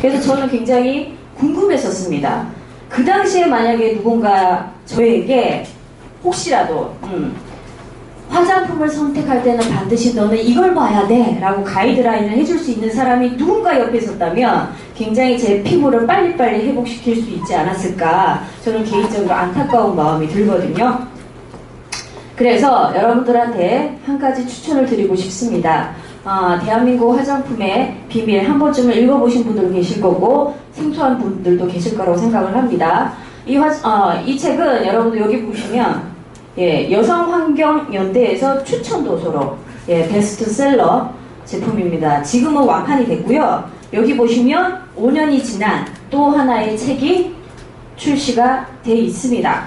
그래서 저는 굉장히 궁금했었습니다. 그 당시에 만약에 누군가 저에게 혹시라도 화장품을 선택할 때는 반드시 너는 이걸 봐야 돼 라고 가이드라인을 해줄 수 있는 사람이 누군가 옆에 있었다면 굉장히 제 피부를 빨리빨리 회복시킬 수 있지 않았을까, 저는 개인적으로 안타까운 마음이 들거든요. 그래서 여러분들한테 한 가지 추천을 드리고 싶습니다. 대한민국 화장품의 비밀 한 번쯤은 읽어보신 분들도 계실 거고 생소한 분들도 계실 거라고 생각을 합니다. 이 책은 여러분들 여기 보시면 여성환경연대에서 추천 도서로 베스트셀러 제품입니다. 지금은 완판이 됐고요. 여기 보시면 5년이 지난 또 하나의 책이 출시가 돼 있습니다.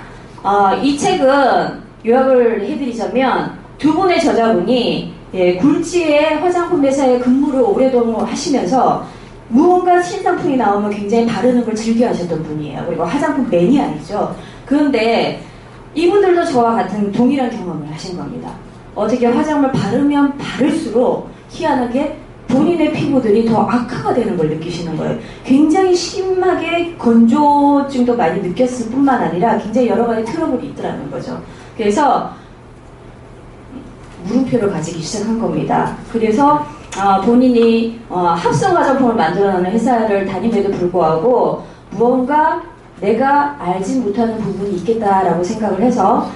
이 책은 요약을 해드리자면 두 분의 저자분이 굴지의 화장품 회사에 근무를 오랫동안 하시면서 무언가 신상품이 나오면 굉장히 바르는 걸 즐겨 하셨던 분이에요. 그리고 화장품 매니아이죠. 그런데 이분들도 저와 같은 동일한 경험을 하신 겁니다. 어떻게 화장을 바르면 바를수록 희한하게 본인의 피부들이 더 악화가 되는 걸 느끼시는 거예요. 굉장히 심하게 건조증도 많이 느꼈을 뿐만 아니라 굉장히 여러 가지 트러블이 있더라는 거죠. 그래서 물음표를 가지기 시작한 겁니다. 그래서 본인이 합성 화장품을 만들어내는 회사를 다님에도 불구하고 무언가 내가 알지 못하는 부분이 있겠다라고 생각을 해서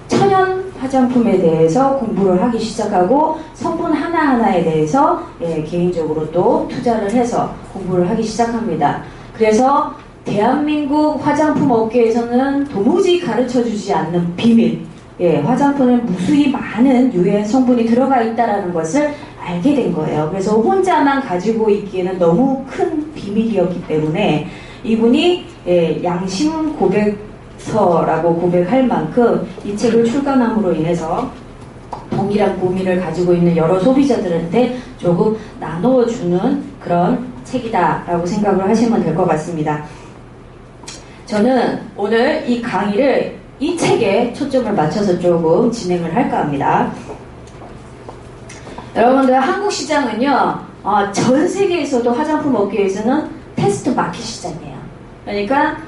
천연 화장품에 대해서 공부를 하기 시작하고 성분 하나하나에 대해서 개인적으로 또 투자를 해서 공부를 하기 시작합니다. 그래서 대한민국 화장품 업계에서는 도무지 가르쳐주지 않는 비밀, 화장품에 무수히 많은 유해 성분이 들어가 있다는 것을 알게 된 거예요. 그래서 혼자만 가지고 있기에는 너무 큰 비밀이었기 때문에 이분이 양심 고백서라고 고백할 만큼 이 책을 출간함으로 인해서 동일한 고민을 가지고 있는 여러 소비자들한테 조금 나누어주는 그런 책이다라고 생각을 하시면 될 것 같습니다. 저는 오늘 이 강의를 이 책에 초점을 맞춰서 조금 진행을 할까 합니다. 여러분들 한국 시장은요, 전 세계에서도 화장품 업계에서는 테스트 마켓 시장이에요. 그러니까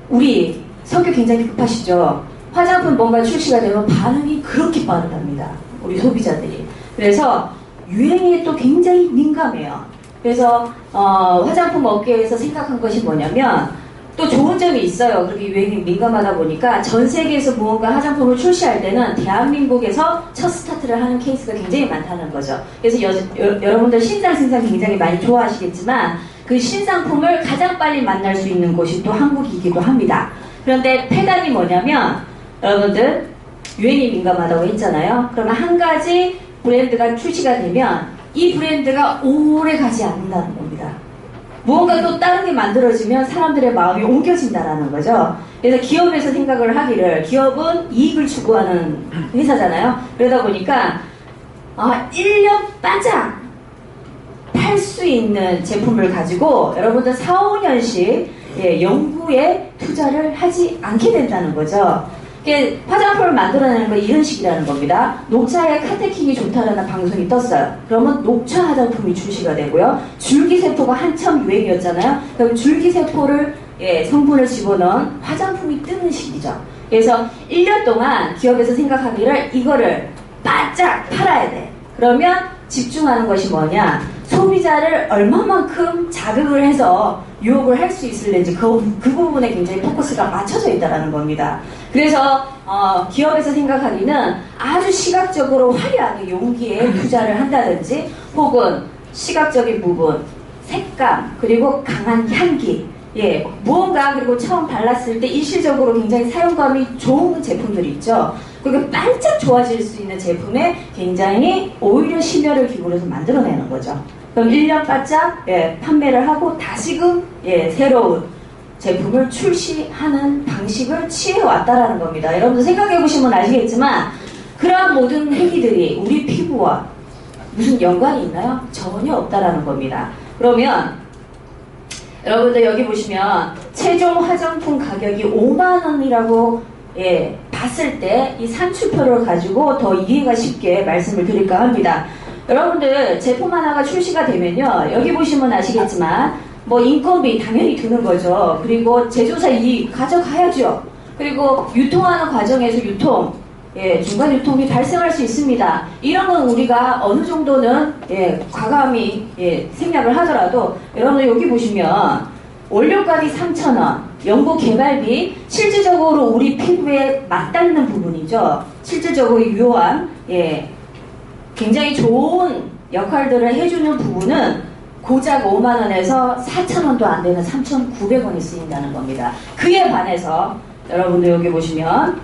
우리 성격 굉장히 급하시죠. 화장품 뭔가 출시가 되면 반응이 그렇게 빠르답니다. 우리 소비자들이. 그래서 유행에 또 굉장히 민감해요. 그래서 화장품 업계에서 생각한 것이 뭐냐면 또 좋은 점이 있어요. 그렇게 유행이 민감하다 보니까 전 세계에서 무언가 화장품을 출시할 때는 대한민국에서 첫 스타트를 하는 케이스가 굉장히 많다는 거죠. 그래서 여러분들 신상 굉장히 많이 좋아하시겠지만 그 신상품을 가장 빨리 만날 수 있는 곳이 또 한국이기도 합니다. 그런데 폐단이 뭐냐면 여러분들 유행이 민감하다고 했잖아요. 그러면 한 가지 브랜드가 출시가 되면 이 브랜드가 오래 가지 않는다는 겁니다. 무언가 또 다른 게 만들어지면 사람들의 마음이 옮겨진다라는 거죠. 그래서 기업에서 생각을 하기를, 기업은 이익을 추구하는 회사잖아요. 그러다 보니까 1년 반짝 팔 수 있는 제품을 가지고 여러분들 4, 5년씩 연구에 투자를 하지 않게 된다는 거죠. 화장품을 만들어내는 건 이런 식이라는 겁니다. 녹차에 카테킨이 좋다라는 방송이 떴어요. 그러면 녹차 화장품이 출시가 되고요. 줄기세포가 한참 유행이었잖아요. 그럼 줄기세포를 성분을 집어넣은 화장품이 뜨는 시기죠. 그래서 1년 동안 기업에서 생각하기를 이거를 바짝 팔아야 돼. 그러면 집중하는 것이 뭐냐? 소비자를 얼마만큼 자극을 해서 유혹을 할 수 있을는지 그 부분에 굉장히 포커스가 맞춰져 있다는 겁니다. 그래서 기업에서 생각하기는 아주 시각적으로 화려하게 용기에 투자를 한다든지 혹은 시각적인 부분, 색감, 그리고 강한 향기, 무언가 그리고 처음 발랐을 때 일시적으로 굉장히 사용감이 좋은 제품들이 있죠. 그게 반짝 좋아질 수 있는 제품에 굉장히 오히려 심혈을 기울여서 만들어내는 거죠. 그럼 1년 바짝 판매를 하고 다시금 새로운 제품을 출시하는 방식을 취해왔다라는 겁니다. 여러분들 생각해보시면 아시겠지만 그런 모든 행위들이 우리 피부와 무슨 연관이 있나요? 전혀 없다라는 겁니다. 그러면 여러분들 여기 보시면 최종 화장품 가격이 5만원이라고 봤을 때 이 산출표를 가지고 더 이해가 쉽게 말씀을 드릴까 합니다. 여러분들 제품 하나가 출시가 되면요, 여기 보시면 아시겠지만 뭐 인건비 당연히 드는 거죠. 그리고 제조사 이익 가져가야죠. 그리고 유통하는 과정에서 중간 유통이 발생할 수 있습니다. 이런 건 우리가 어느 정도는 과감히 생략을 하더라도 여러분 여기 보시면 원료값이 3,000원, 연구 개발비 실질적으로 우리 피부에 맞닿는 부분이죠. 실질적으로 유효한 굉장히 좋은 역할들을 해주는 부분은 고작 5만원에서 4,000원도 안 되는 3,900원이 쓰인다는 겁니다. 그에 반해서 여러분들 여기 보시면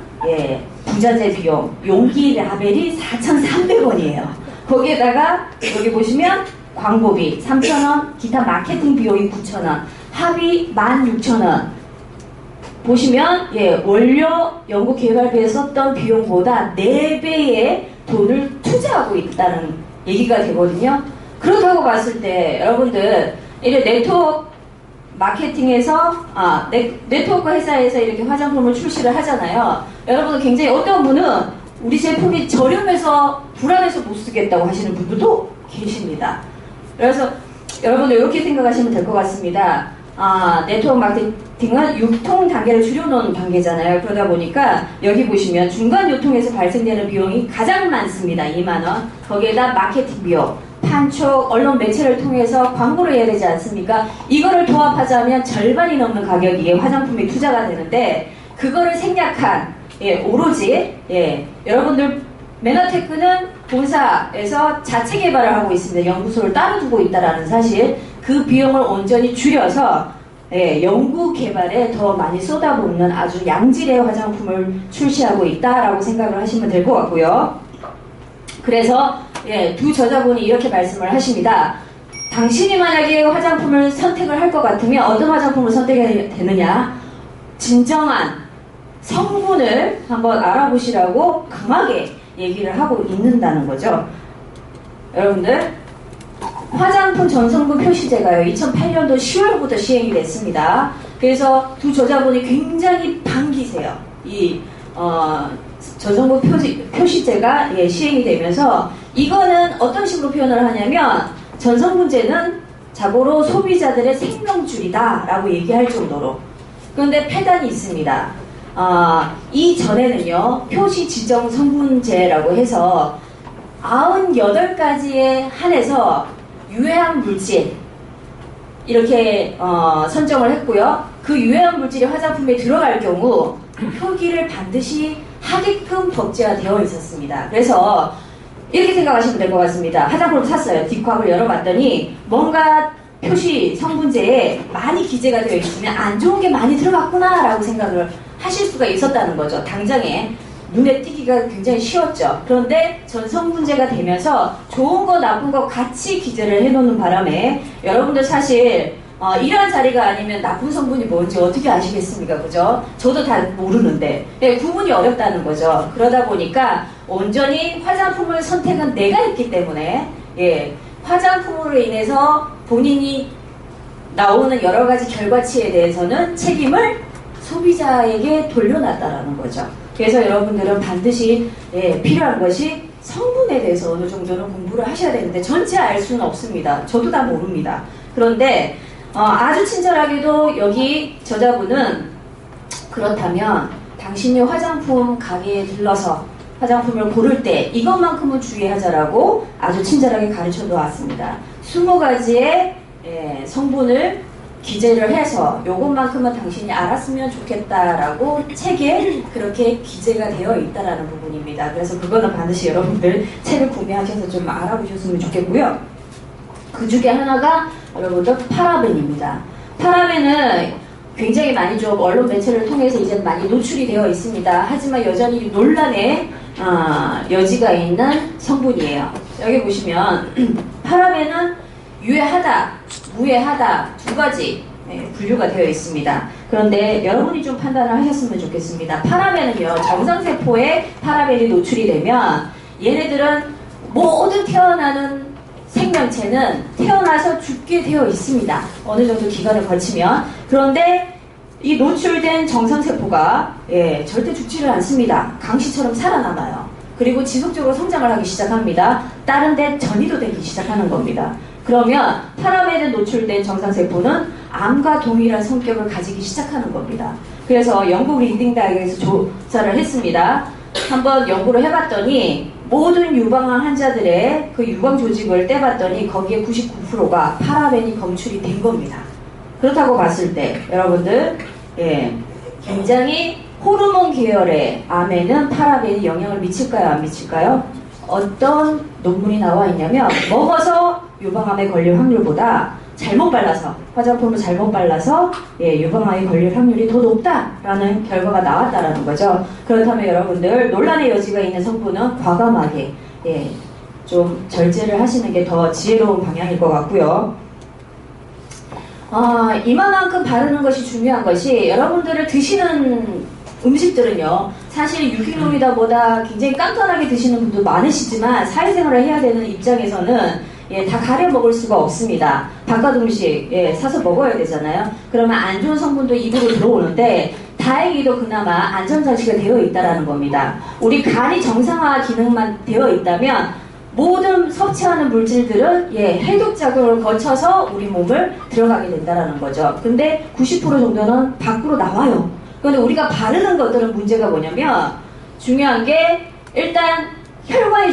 부자재 비용 용기 라벨이 4,300원이에요. 거기에다가 여기 보시면 광고비 3,000원, 기타 마케팅 비용이 9,000원, 합의 16,000원. 보시면 원료 연구 개발비에 썼던 비용보다 4배의 돈을 투자하고 있다는 얘기가 되거든요. 그렇다고 봤을 때 여러분들 이런 네트워크 마케팅에서 네트워크 회사에서 이렇게 화장품을 출시를 하잖아요. 여러분은 굉장히 어떤 분은 우리 제품이 저렴해서 불안해서 못 쓰겠다고 하시는 분들도 계십니다. 그래서 여러분들 이렇게 생각하시면 될 것 같습니다. 네트워크 마케팅은 유통 단계를 줄여놓은 단계잖아요. 그러다 보니까 여기 보시면 중간 유통에서 발생되는 비용이 가장 많습니다. 2만원. 거기에다 마케팅 비용, 판촉, 언론 매체를 통해서 광고를 해야 되지 않습니까? 이거를 도합하자면 절반이 넘는 가격이 화장품에 투자가 되는데 그거를 생략한 오로지 여러분들 메너테크는 본사에서 자체 개발을 하고 있습니다. 연구소를 따로 두고 있다라는 사실, 그 비용을 온전히 줄여서 연구 개발에 더 많이 쏟아붓는 아주 양질의 화장품을 출시하고 있다라고 생각을 하시면 될 것 같고요. 그래서 두 저자분이 이렇게 말씀을 하십니다. 당신이 만약에 화장품을 선택을 할 것 같으면 어떤 화장품을 선택해야 되느냐? 진정한 성분을 한번 알아보시라고 강하게 얘기를 하고 있는다는 거죠. 여러분들, 화장품 전성분 표시제가요 2008년도 10월부터 시행이 됐습니다. 그래서 두 저자분이 굉장히 반기세요. 이 전성분 표시제가 시행이 되면서 이거는 어떤 식으로 표현을 하냐면 전성분제는 자고로 소비자들의 생명줄이다 라고 얘기할 정도로. 그런데 폐단이 있습니다. 이전에는요 표시 지정 성분제라고 해서 98가지에 한해서 유해한 물질 이렇게 선정을 했고요. 그 유해한 물질이 화장품에 들어갈 경우 표기를 반드시 하게끔 법제화되어 있었습니다. 그래서 이렇게 생각하시면 될 것 같습니다. 화장품을 샀어요. 뒷곽을 열어봤더니 뭔가 표시 성분제에 많이 기재가 되어 있으면 안 좋은 게 많이 들어갔구나 라고 생각을 하실 수가 있었다는 거죠. 당장에 눈에 띄기가 굉장히 쉬웠죠. 그런데 전성분제가 되면서 좋은 거 나쁜 거 같이 기재를 해놓는 바람에 여러분들 사실 이러한 자리가 아니면 나쁜 성분이 뭔지 어떻게 아시겠습니까? 그죠? 저도 다 모르는데 구분이 어렵다는 거죠. 그러다 보니까 온전히 화장품을 선택은 내가 했기 때문에 화장품으로 인해서 본인이 나오는 여러 가지 결과치에 대해서는 책임을 소비자에게 돌려놨다라는 거죠. 그래서 여러분들은 반드시 필요한 것이 성분에 대해서 어느 정도는 공부를 하셔야 되는데 전체 알 수는 없습니다. 저도 다 모릅니다. 그런데 아주 친절하게도 여기 저자분은 그렇다면 당신이 화장품 가게에 들러서 화장품을 고를 때 이것만큼은 주의하자라고 아주 친절하게 가르쳐 놓았습니다. 20가지의 성분을 기재를 해서 요것만큼은 당신이 알았으면 좋겠다라고 책에 그렇게 기재가 되어 있다라는 부분입니다. 그래서 그거는 반드시 여러분들 책을 구매하셔서 좀 알아보셨으면 좋겠고요. 그 중에 하나가 여러분들 파라벤입니다. 파라벤은 굉장히 많이 좀 언론 매체를 통해서 이제 많이 노출이 되어 있습니다. 하지만 여전히 논란의 여지가 있는 성분이에요. 여기 보시면 파라벤은 유해하다, 무해하다 두 가지 분류가 되어 있습니다. 그런데 여러분이 좀 판단을 하셨으면 좋겠습니다. 파라벤은요, 정상세포에 파라벤이 노출이 되면 얘네들은 모든 태어나는 생명체는 태어나서 죽게 되어 있습니다. 어느 정도 기간을 거치면. 그런데 이 노출된 정상세포가 절대 죽지를 않습니다. 강시처럼 살아남아요. 그리고 지속적으로 성장을 하기 시작합니다. 다른 데 전이도 되기 시작하는 겁니다. 그러면 파라벤에 노출된 정상세포는 암과 동일한 성격을 가지기 시작하는 겁니다. 그래서 영국 리딩 대학에서 조사를 했습니다. 한번 연구를 해봤더니 모든 유방암 환자들의 그 유방 조직을 떼봤더니 거기에 99%가 파라벤이 검출이 된 겁니다. 그렇다고 봤을 때 여러분들 굉장히 호르몬 계열의 암에는 파라벤이 영향을 미칠까요? 안 미칠까요? 어떤 논문이 나와 있냐면 먹어서 유방암에 걸릴 확률보다 잘못 발라서 화장품을 잘못 발라서 유방암에 걸릴 확률이 더 높다라는 결과가 나왔다라는 거죠. 그렇다면 여러분들 논란의 여지가 있는 성분은 과감하게 좀 절제를 하시는 게 더 지혜로운 방향일 것 같고요. 이만큼 바르는 것이 중요한 것이 여러분들을 드시는 음식들은요 사실 유기농이다 보다 굉장히 깐깐하게 드시는 분도 많으시지만 사회생활을 해야 되는 입장에서는 다 가려 먹을 수가 없습니다. 바깥 음식 사서 먹어야 되잖아요. 그러면 안 좋은 성분도 입으로 들어오는데 다행히도 그나마 안전장치가 되어 있다는 겁니다. 우리 간이 정상화 기능만 되어 있다면 모든 섭취하는 물질들은 해독작용을 거쳐서 우리 몸을 들어가게 된다는 거죠. 근데 90% 정도는 밖으로 나와요. 그런데 우리가 바르는 것들은 문제가 뭐냐면 중요한 게 일단 혈관이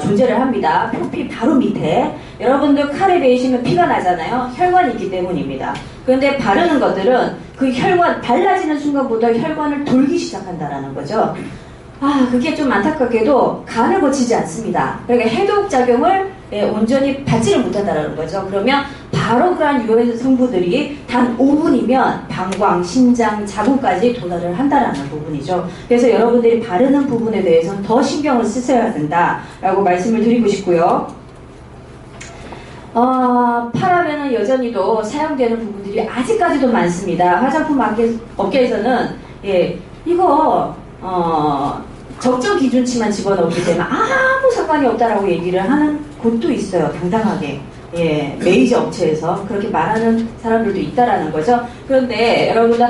존재를 합니다. 표피 바로 밑에 여러분들 칼에 베이시면 피가 나잖아요. 혈관이 있기 때문입니다. 그런데 바르는 것들은 그 혈관 발라지는 순간부터 혈관을 돌기 시작한다는 거죠. 그게 좀 안타깝게도 간을 거치지 않습니다. 그러니까 해독작용을 온전히 받지를 못한다는 거죠. 그러면 바로 그러한 유해 성분들이 단 5분이면 방광, 심장, 자궁까지 도달을 한다는 부분이죠. 그래서 여러분들이 바르는 부분에 대해서는 더 신경을 쓰셔야 된다라고 말씀을 드리고 싶고요. 파라벤은 여전히도 사용되는 부분들이 아직까지도 많습니다. 화장품 업계에서는 이거 적정 기준치만 집어넣기 때문에 아무 상관이 없다라고 얘기를 하는 곳도 있어요. 당당하게. 메이저 업체에서 그렇게 말하는 사람들도 있다라는 거죠. 그런데 여러분들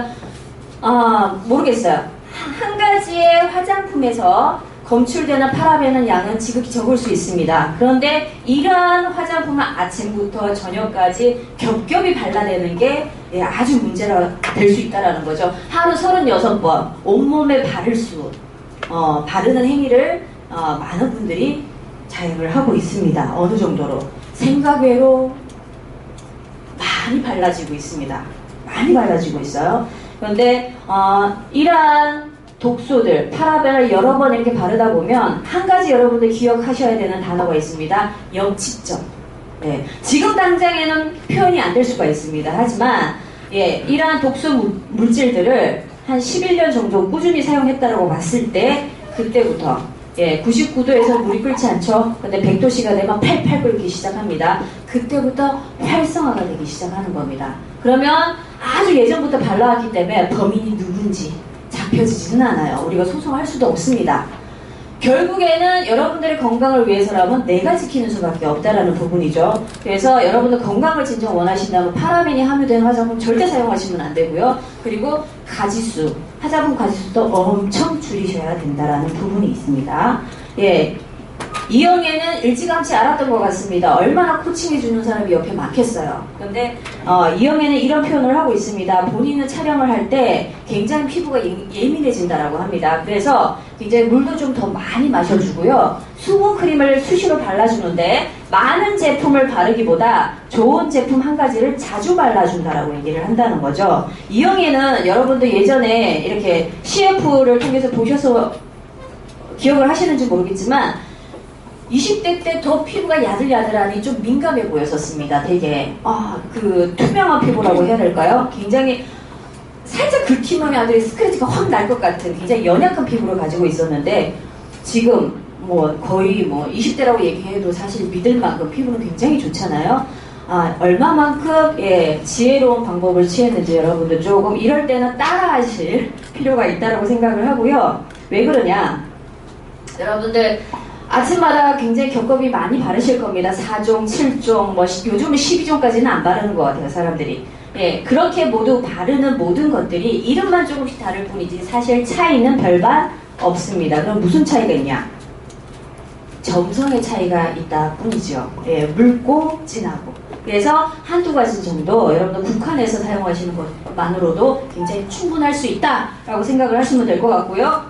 모르겠어요. 한 가지의 화장품에서 검출되는 파라벤의 양은 지극히 적을 수 있습니다. 그런데 이러한 화장품을 아침부터 저녁까지 겹겹이 발라내는 게 아주 문제가 될 수 있다는 거죠. 하루 36번 온몸에 바르는 행위를 많은 분들이 자행을 하고 있습니다. 어느 정도로 생각 외로 많이 발라지고 있습니다. 많이 발라지고 있어요. 그런데 이러한 독소들, 파라벤을 여러 번 이렇게 바르다 보면 한 가지 여러분들 기억하셔야 되는 단어가 있습니다. 역치점. 지금 당장에는 표현이 안 될 수가 있습니다. 하지만 이러한 독소 물질들을 한 11년 정도 꾸준히 사용했다고 봤을 때 그때부터 99도에서 물이 끓지 않죠. 근데 100도씨가 되면 팔팔 끓기 시작합니다. 그때부터 활성화가 되기 시작하는 겁니다. 그러면 아주 예전부터 발라왔기 때문에 범인이 누군지 잡혀지지는 않아요. 우리가 소송할 수도 없습니다. 결국에는 여러분들의 건강을 위해서라면 내가 지키는 수밖에 없다라는 부분이죠. 그래서 여러분들 건강을 진정 원하신다면 파라벤이 함유된 화장품 절대 사용하시면 안 되고요. 그리고 가지수, 화장품 가지수도 엄청 줄이셔야 된다라는 부분이 있습니다. 이영애는 일찌감치 알았던 것 같습니다. 얼마나 코칭해주는 사람이 옆에 많겠어요. 그런데 이영애는 이런 표현을 하고 있습니다. 본인은 촬영을 할 때 굉장히 피부가 예민해진다라고 합니다. 그래서 굉장히 물도 좀 더 많이 마셔주고요. 수분 크림을 수시로 발라주는데 많은 제품을 바르기보다 좋은 제품 한 가지를 자주 발라준다라고 얘기를 한다는 거죠. 이영애는 여러분들 예전에 이렇게 CF를 통해서 보셔서 기억을 하시는지 모르겠지만 20대 때 더 피부가 야들야들하니 좀 민감해 보였었습니다. 되게 그 투명한 피부라고 해야 될까요? 굉장히 살짝 긁히면 아주 스크래치가 확 날 것 같은 굉장히 연약한 피부를 가지고 있었는데 지금 거의 20대라고 얘기해도 사실 믿을 만큼 피부는 굉장히 좋잖아요. 얼마만큼 지혜로운 방법을 취했는지 여러분들 조금 이럴 때는 따라하실 필요가 있다고 생각을 하고요. 왜 그러냐? 여러분들 아침마다 굉장히 겹겹이 많이 바르실 겁니다. 4종, 7종, 요즘은 12종까지는 안 바르는 것 같아요, 사람들이. 그렇게 모두 바르는 모든 것들이 이름만 조금씩 다를 뿐이지 사실 차이는 별반 없습니다. 그럼 무슨 차이가 있냐? 점성의 차이가 있다 뿐이죠. 예, 묽고 진하고. 그래서 한두 가지 정도 여러분들 국한에서 사용하시는 것만으로도 굉장히 충분할 수 있다라고 생각을 하시면 될 것 같고요.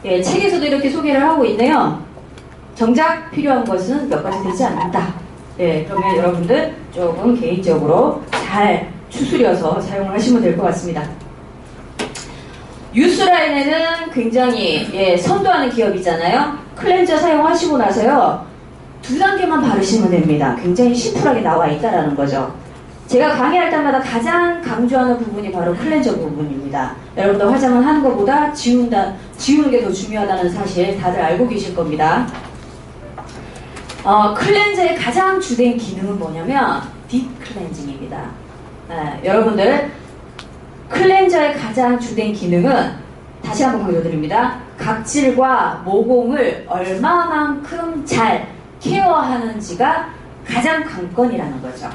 예, 책에서도 이렇게 소개를 하고 있네요. 정작 필요한 것은 몇 가지 되지 않는다. 예, 그러면 여러분들 조금 개인적으로 잘 추스려서 사용을 하시면 될 것 같습니다. 유스라인에는 굉장히 선도하는 기업이잖아요. 클렌저 사용하시고 나서요 2단계만 바르시면 됩니다. 굉장히 심플하게 나와 있다라는 거죠. 제가 강의할 때마다 가장 강조하는 부분이 바로 클렌저 부분입니다. 여러분들 화장을 하는 것보다 지우는 게 더 중요하다는 사실 다들 알고 계실 겁니다. 클렌저의 가장 주된 기능은 뭐냐면 딥 클렌징입니다. 여러분들 클렌저의 가장 주된 기능은 다시 한번 강조드립니다. 각질과 모공을 얼마만큼 잘 케어하는지가 가장 관건이라는 거죠.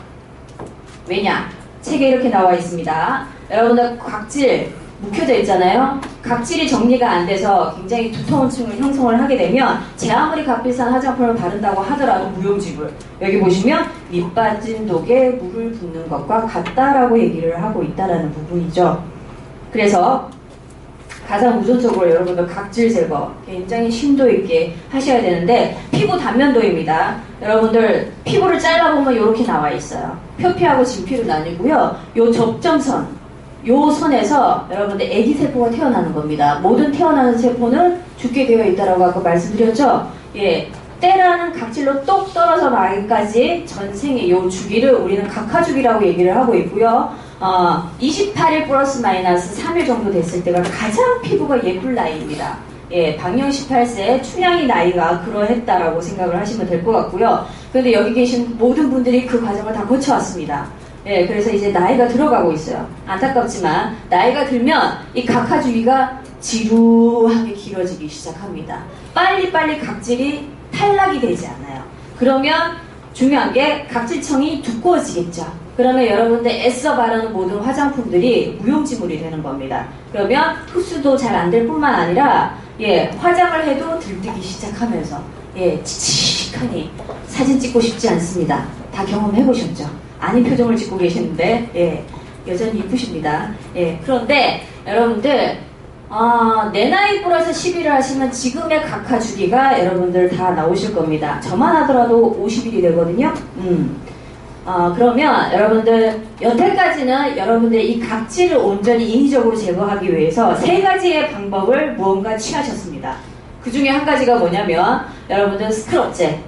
왜냐? 책에 이렇게 나와 있습니다. 여러분들 각질 묵혀져 있잖아요. 각질이 정리가 안 돼서 굉장히 두터운 층을 형성을 하게 되면 제 아무리 값비싼 화장품을 바른다고 하더라도 무용지물, 여기 보시면 밑빠진 독에 물을 붓는 것과 같다라고 얘기를 하고 있다라는 부분이죠. 그래서 가장 우선적으로 여러분들 각질 제거 굉장히 심도 있게 하셔야 되는데, 피부 단면도입니다. 여러분들 피부를 잘라보면 이렇게 나와 있어요. 표피하고 진피로 나뉘고요. 요 접점선, 요 선에서 여러분들 애기세포가 태어나는 겁니다. 모든 태어나는 세포는 죽게 되어 있다라고 아까 말씀드렸죠. 예, 때라는 각질로 똑 떨어져 나기까지 전생의 요 주기를 우리는 각하주기라고 얘기를 하고 있고요. 28일 플러스 마이너스 3일 정도 됐을 때가 가장 피부가 예쁠 나이입니다. 예, 방영 18세 춘향이 나이가 그러했다라고 생각을 하시면 될 것 같고요. 그런데 여기 계신 모든 분들이 그 과정을 다 거쳐왔습니다. 예, 그래서 이제 나이가 들어가고 있어요. 안타깝지만 나이가 들면 이 각하주기가 지루하게 길어지기 시작합니다. 빨리빨리 각질이 탈락이 되지 않아요. 그러면 중요한 게 각질층이 두꺼워지겠죠. 그러면 여러분들 애써 바르는 모든 화장품들이 무용지물이 되는 겁니다. 그러면 흡수도 잘 안 될 뿐만 아니라 화장을 해도 들뜨기 시작하면서 칙칙하니 사진 찍고 싶지 않습니다. 다 경험해 보셨죠? 아닌 표정을 짓고 계시는데 여전히 이쁘십니다. 그런데 여러분들 내 나이 플러스 10일을 하시면 지금의 각하주기가 여러분들 다 나오실 겁니다. 저만 하더라도 50일이 되거든요. 그러면 여러분들 여태까지는 여러분들 이 각질을 온전히 인위적으로 제거하기 위해서 3가지의 방법을 무언가 취하셨습니다. 그 중에 한 가지가 뭐냐면 여러분들 스크럽제.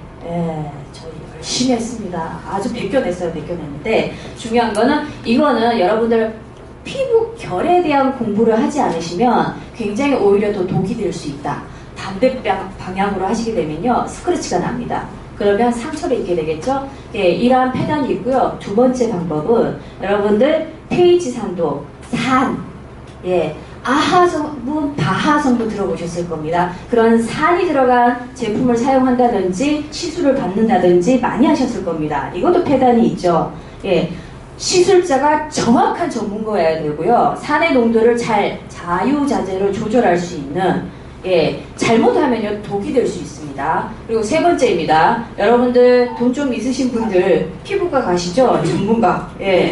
저 열심히 했습니다. 아주 베껴냈는데 중요한 거는 이거는 여러분들 피부 결에 대한 공부를 하지 않으시면 굉장히 오히려 더 독이 될 수 있다. 반대 방향으로 하시게 되면요 스크래치가 납니다. 그러면 상처를 입게 되겠죠. 이러한 패단이 있고요. 두 번째 방법은 여러분들 페이지산도 산, 아하 성분, 바하 성분 들어보셨을 겁니다. 그런 산이 들어간 제품을 사용한다든지 시술을 받는다든지 많이 하셨을 겁니다. 이것도 패단이 있죠. 시술자가 정확한 전문가여야 되고요. 산의 농도를 잘 자유자재로 조절할 수 있는 잘못하면요 독이 될 수 있습니다. 그리고 세 번째입니다. 여러분들 돈 좀 있으신 분들 피부과 가시죠. 전문가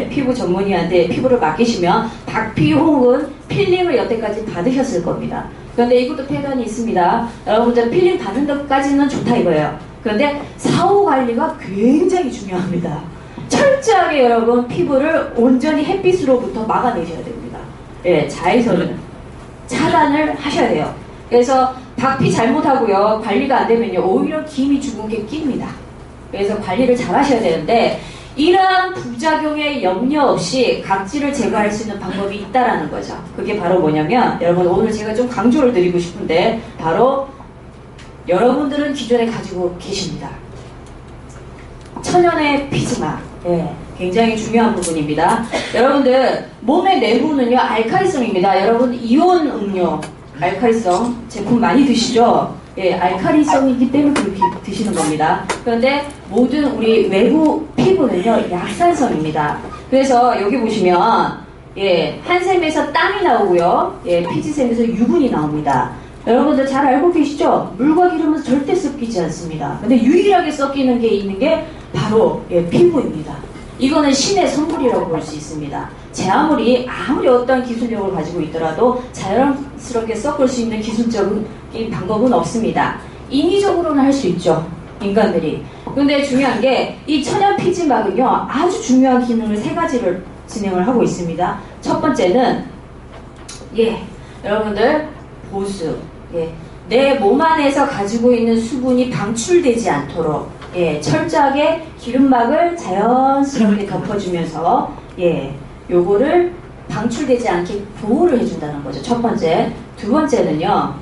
피부 전문의한테 피부를 맡기시면 박피 혹은 필링을 여태까지 받으셨을 겁니다. 그런데 이것도 패턴이 있습니다. 여러분들 필링 받는 것까지는 좋다 이거예요. 그런데 사후 관리가 굉장히 중요합니다. 철저하게 여러분 피부를 온전히 햇빛으로부터 막아내셔야 됩니다. 자외선을 차단을 하셔야 돼요. 그래서 박피 잘못하고요 관리가 안 되면요 오히려 기미 죽은 게 낍니다. 그래서 관리를 잘 하셔야 되는데 이러한 부작용에 염려 없이 각질을 제거할 수 있는 방법이 있다라는 거죠. 그게 바로 뭐냐면 여러분 오늘 제가 좀 강조를 드리고 싶은데 바로 여러분들은 기존에 가지고 계십니다. 천연의 피즈마. 굉장히 중요한 부분입니다. 여러분들 몸의 내부는요 알칼리성입니다. 여러분 이온 음료 알칼리성 제품 많이 드시죠? 알칼리성이기 때문에 그렇게 드시는 겁니다. 그런데 모든 우리 외부 피부는요 약산성입니다. 그래서 여기 보시면 한샘에서 땀이 나오고요 피지샘에서 유분이 나옵니다. 여러분들 잘 알고 계시죠? 물과 기름은 절대 섞이지 않습니다. 근데 유일하게 섞이는 게 있는 게 바로 피부입니다. 이거는 신의 선물이라고 볼 수 있습니다. 아무리 어떤 기술력을 가지고 있더라도 자연스럽게 섞을 수 있는 기술적인 방법은 없습니다. 인위적으로는 할 수 있죠, 인간들이. 근데 중요한 게 이 천연 피지막은요, 아주 중요한 기능을 3가지를 진행을 하고 있습니다. 첫 번째는 여러분들 보수. 내 몸 안에서 가지고 있는 수분이 방출되지 않도록 철저하게 기름막을 자연스럽게 덮어주면서 요거를 방출되지 않게 보호를 해준다는 거죠. 첫 번째. 두 번째는요,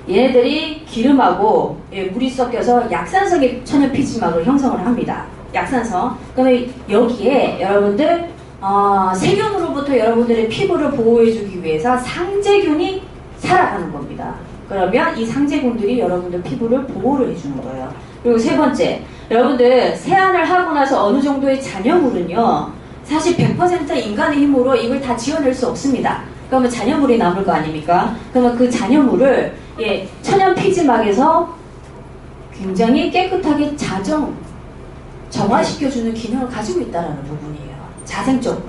얘네들이 기름하고 물이 섞여서 약산성의 천연 피지막을 형성을 합니다. 약산성. 그러면 여기에 여러분들 세균으로부터 여러분들의 피부를 보호해주기 위해서 상재균이 살아가는 겁니다. 그러면 이 상재균들이 여러분들 피부를 보호를 해주는 거예요. 그리고 세 번째, 여러분들 세안을 하고 나서 어느 정도의 잔여물은요, 사실 100% 인간의 힘으로 이걸 다 지어낼 수 없습니다. 그러면 잔여물이 남을 거 아닙니까? 그러면 그 잔여물을 천연 피지막에서 굉장히 깨끗하게 정화시켜주는 기능을 가지고 있다는 부분이에요. 자생적으로.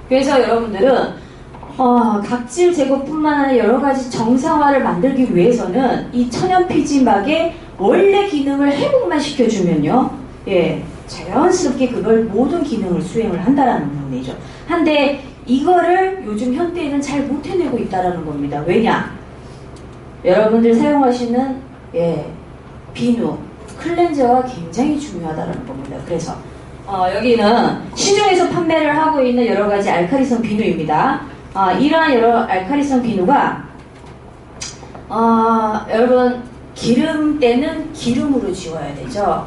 그래서 여러분들은 각질 제거뿐만 아니라 여러가지 정상화를 만들기 위해서는 이 천연 피지막의 원래 기능을 회복만 시켜주면요, 자연스럽게 그걸 모든 기능을 수행을 한다라는 부분이죠. 한데 이거를 요즘 현대에는 잘 못 해내고 있다라는 겁니다. 왜냐? 여러분들 사용하시는 비누, 클렌저가 굉장히 중요하다는 겁니다. 그래서 여기는 시중에서 판매를 하고 있는 여러가지 알칼리성 비누입니다. 이러한 여러 알칼리성 비누가 여러분 기름때는 기름으로 지워야 되죠.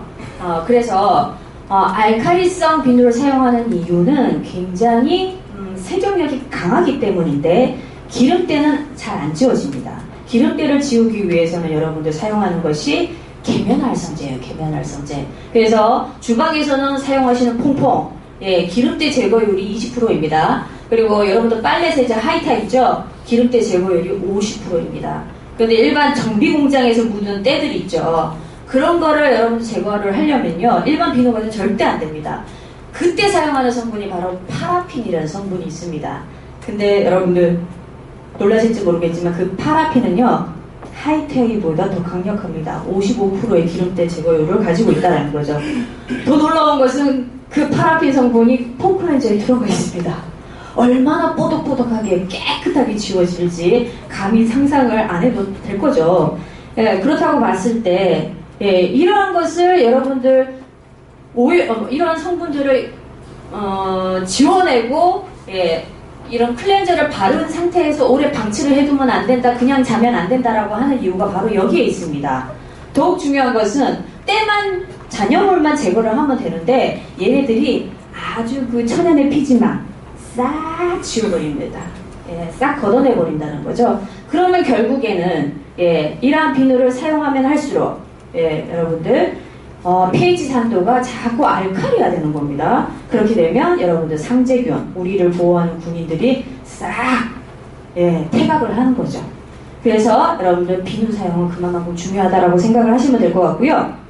그래서 알칼리성 비누를 사용하는 이유는 굉장히 세정력이 강하기 때문인데 기름때는 잘 안 지워집니다. 기름때를 지우기 위해서는 여러분들 사용하는 것이 계면활성제예요. 계면활성제. 그래서 주방에서는 사용하시는 퐁퐁, 기름때 제거율이 20%입니다. 그리고 여러분들 빨래 세제 하이타이죠? 기름때 제거율이 50%입니다. 근데 일반 정비 공장에서 묻은 때들 있죠? 그런 거를 여러분들 제거를 하려면요, 일반 비누가는 절대 안 됩니다. 그때 사용하는 성분이 바로 파라핀이라는 성분이 있습니다. 근데 여러분들 놀라실지 모르겠지만 그 파라핀은요, 하이테이보다 더 강력합니다. 55%의 기름때 제거율을 가지고 있다는 거죠. 더 놀라운 것은 그 파라핀 성분이 폼클렌저에 들어가 있습니다. 얼마나 뽀득뽀득하게 깨끗하게 지워질지 감히 상상을 안 해도 될 거죠. 그렇다고 봤을 때 이러한 것을 여러분들 이러한 성분들을 지워내고 이런 클렌저를 바른 상태에서 오래 방치를 해두면 안 된다, 그냥 자면 안 된다라고 하는 이유가 바로 여기에 있습니다. 더욱 중요한 것은 때만 잔여물만 제거를 하면 되는데 얘네들이 아주 그 천연의 피지막 싹 지워버립니다. 싹 걷어내버린다는 거죠. 그러면 결국에는 이러한 비누를 사용하면 할수록 여러분들 pH 산도가 자꾸 알칼리가 되는 겁니다. 그렇게 되면 여러분들 상재균, 우리를 보호하는 군인들이 싹 퇴각을 하는 거죠. 그래서 여러분들 비누 사용은 그만큼 중요하다고 생각을 하시면 될 것 같고요.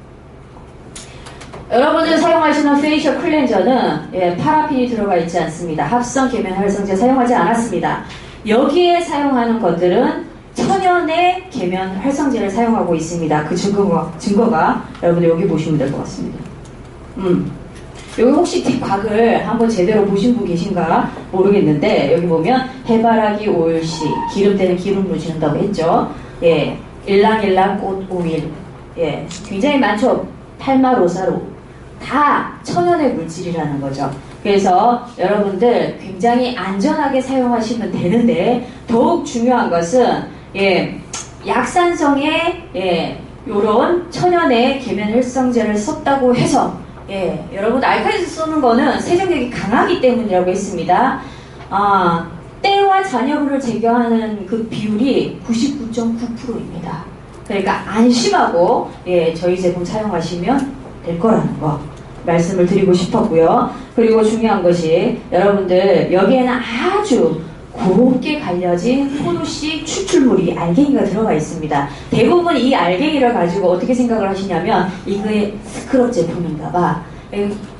여러분들 사용하시는 페이셜 클렌저는 파라핀이 들어가 있지 않습니다. 합성 계면 활성제 사용하지 않았습니다. 여기에 사용하는 것들은 천연의 계면 활성제를 사용하고 있습니다. 그 증거가 여러분들 여기 보시면 될 것 같습니다. 여기 혹시 뒷곽을 한번 제대로 보신 분 계신가 모르겠는데, 여기 보면 해바라기 오일씨, 기름때는 기름으로 지른다고 했죠. 일랑일랑 꽃 오일, 굉장히 많죠. 팔마로사로 다 천연의 물질이라는 거죠. 그래서 여러분들 굉장히 안전하게 사용하시면 되는데, 더욱 중요한 것은 약산성의 요런 천연의 계면 활성제를 썼다고 해서 여러분 알칼리수 쓰는 거는 세정력이 강하기 때문이라고 했습니다. 때와 잔여물을 제거하는 그 비율이 99.9%입니다. 그러니까 안심하고 저희 제품 사용하시면 될 거라는 거 말씀을 드리고 싶었고요. 그리고 중요한 것이 여러분들 여기에는 아주 곱게 갈려진 포도씨 추출물이 알갱이가 들어가 있습니다. 대부분 이 알갱이를 가지고 어떻게 생각을 하시냐면 이거의 스크럽 제품인가봐.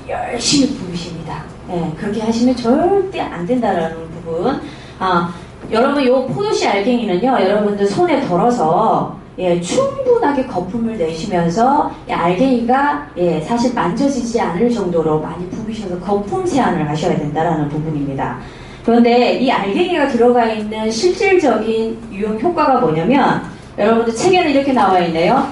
열심히 부으십니다. 예, 그렇게 하시면 절대 안 된다라는 부분. 여러분 이 포도씨 알갱이는요, 여러분들 손에 덜어서 충분하게 거품을 내시면서 알갱이가 사실 만져지지 않을 정도로 많이 부으셔서 거품 세안을 하셔야 된다라는 부분입니다. 그런데 이 알갱이가 들어가 있는 실질적인 유용 효과가 뭐냐면, 여러분들 책에는 이렇게 나와 있네요.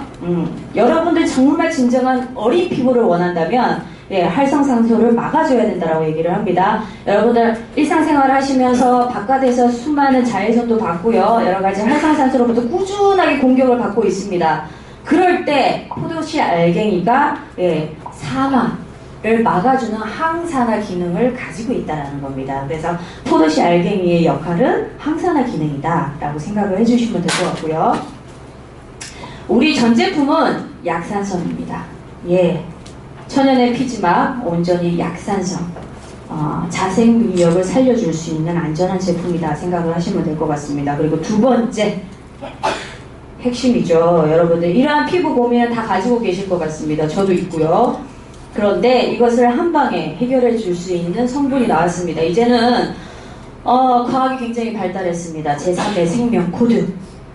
여러분들 정말 진정한 어린 피부를 원한다면 활성산소를 막아줘야 된다라고 얘기를 합니다. 여러분들 일상생활을 하시면서 바깥에서 수많은 자외선도 받고요, 여러가지 활성산소로부터 꾸준하게 공격을 받고 있습니다. 그럴 때 포도씨 알갱이가 사막을 막아주는 항산화 기능을 가지고 있다는 겁니다. 그래서 포도씨 알갱이의 역할은 항산화 기능이다 라고 생각을 해주시면 될 것 같고요. 우리 전 제품은 약산성입니다. 천연의 피지막, 온전히 약산성, 자생 능력을 살려줄 수 있는 안전한 제품이다 생각을 하시면 될 것 같습니다. 그리고 두 번째, 핵심이죠. 여러분들 이러한 피부 고민을 다 가지고 계실 것 같습니다. 저도 있고요. 그런데 이것을 한 방에 해결해 줄 수 있는 성분이 나왔습니다. 이제는 과학이 굉장히 발달했습니다. 제3의 생명 코드.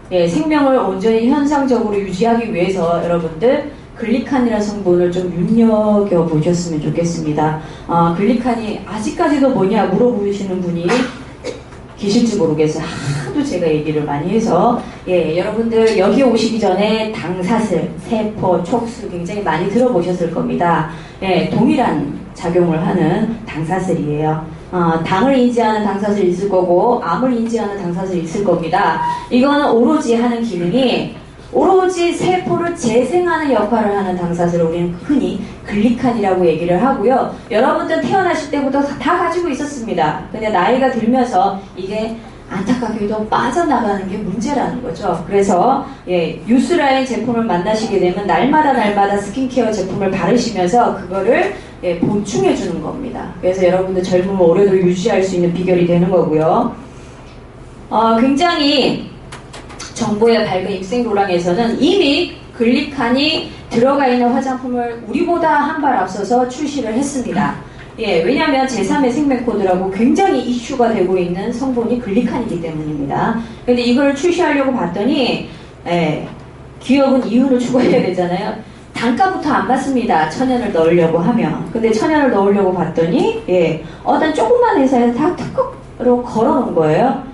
생명을 온전히 현상적으로 유지하기 위해서 여러분들 글리칸이라는 성분을 좀 눈여겨보셨으면 좋겠습니다. 글리칸이 아직까지도 뭐냐 물어보시는 분이 계실지 모르겠어요. 하도 제가 얘기를 많이 해서. 여러분들 여기 오시기 전에 당사슬, 세포, 촉수 굉장히 많이 들어보셨을 겁니다. 동일한 작용을 하는 당사슬이에요. 당을 인지하는 당사슬이 있을 거고 암을 인지하는 당사슬이 있을 겁니다. 이거는 오로지 하는 기능이 오로지 세포를 재생하는 역할을 하는 당사슬을 우리는 흔히 글리칸이라고 얘기를 하고요. 여러분들 태어나실 때부터 다 가지고 있었습니다. 근데 나이가 들면서 이게 안타깝게도 빠져나가는 게 문제라는 거죠. 그래서 유스라인 제품을 만나시게 되면 날마다 스킨케어 제품을 바르시면서 그거를 보충해 주는 겁니다. 그래서 여러분들 젊음을 오래도록 유지할 수 있는 비결이 되는 거고요. 굉장히 정보의 밝은 입생로랑에서는 이미 글리칸이 들어가 있는 화장품을 우리보다 한 발 앞서서 출시를 했습니다. 왜냐하면 제3의 생명코드라고 굉장히 이슈가 되고 있는 성분이 글리칸이기 때문입니다. 근데 이걸 출시하려고 봤더니 기업은 이윤을 추구해야 되잖아요. 단가부터 안 받습니다. 천연을 넣으려고 하면. 근데 천연을 넣으려고 봤더니 어떤 조그만 회사에서 다 특허로 걸어놓은 거예요.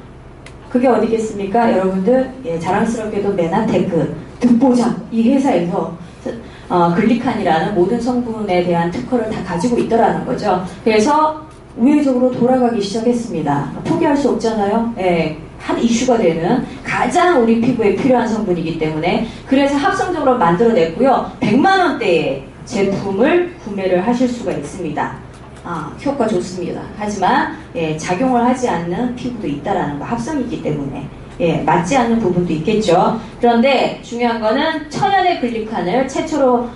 그게 어디겠습니까? 여러분들 자랑스럽게도 메나테크, 듣보잡 이 회사에서 글리칸이라는 모든 성분에 대한 특허를 다 가지고 있더라는 거죠. 그래서 우회적으로 돌아가기 시작했습니다. 포기할 수 없잖아요. 한 이슈가 되는 가장 우리 피부에 필요한 성분이기 때문에. 그래서 합성적으로 만들어냈고요. 100만 원대의 제품을 구매를 하실 수가 있습니다. 효과 좋습니다. 하지만 작용을 하지 않는 피부도 있다라는 거, 합성이기 때문에 맞지 않는 부분도 있겠죠. 그런데 중요한 거는 천연의 글리칸을 최초로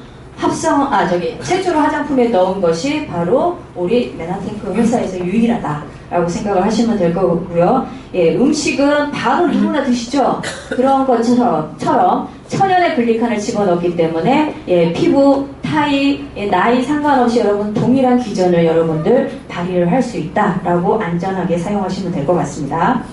최초로 화장품에 넣은 것이 바로 우리 메나테크 회사에서 유일하다라고 생각을 하시면 될 거고요. 음식은 바로 누구나 드시죠. 그런 것처럼 천연의 글리칸을 집어넣기 때문에 피부, 타입, 나이 상관없이 여러분 동일한 기전을 여러분들 발휘를 할 수 있다라고 안전하게 사용하시면 될 것 같습니다.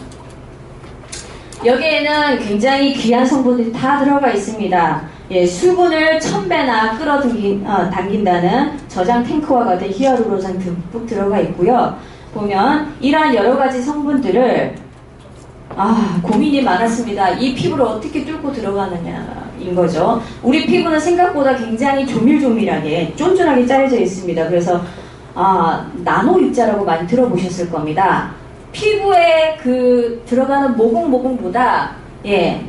여기에는 굉장히 귀한 성분들이 다 들어가 있습니다. 수분을 1000배나 끌어당긴다는 저장 탱크와 같은 히알루론산 듬뿍 들어가 있고요. 보면 이러한 여러 가지 성분들을 고민이 많았습니다. 이 피부를 어떻게 뚫고 들어가느냐인 거죠. 우리 피부는 생각보다 굉장히 조밀조밀하게 쫀쫀하게 짜여져 있습니다. 그래서 나노 입자라고 많이 들어보셨을 겁니다. 피부에 들어가는 모공보다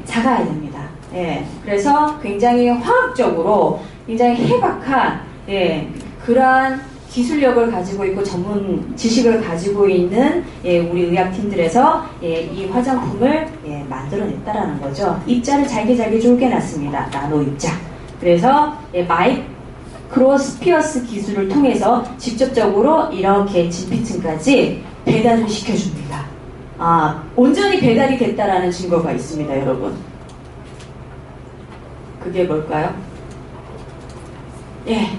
작아야 됩니다. 그래서 굉장히 화학적으로 굉장히 해박한 그러한 기술력을 가지고 있고 전문 지식을 가지고 있는 우리 의학팀들에서 이 화장품을 만들어냈다라는 거죠. 입자를 잘게 쪼개놨습니다. 나노 입자. 그래서 마이크로스피어스 기술을 통해서 직접적으로 이렇게 진피층까지 배달을 시켜줍니다. 온전히 배달이 됐다라는 증거가 있습니다, 여러분. 그게 뭘까요? 예,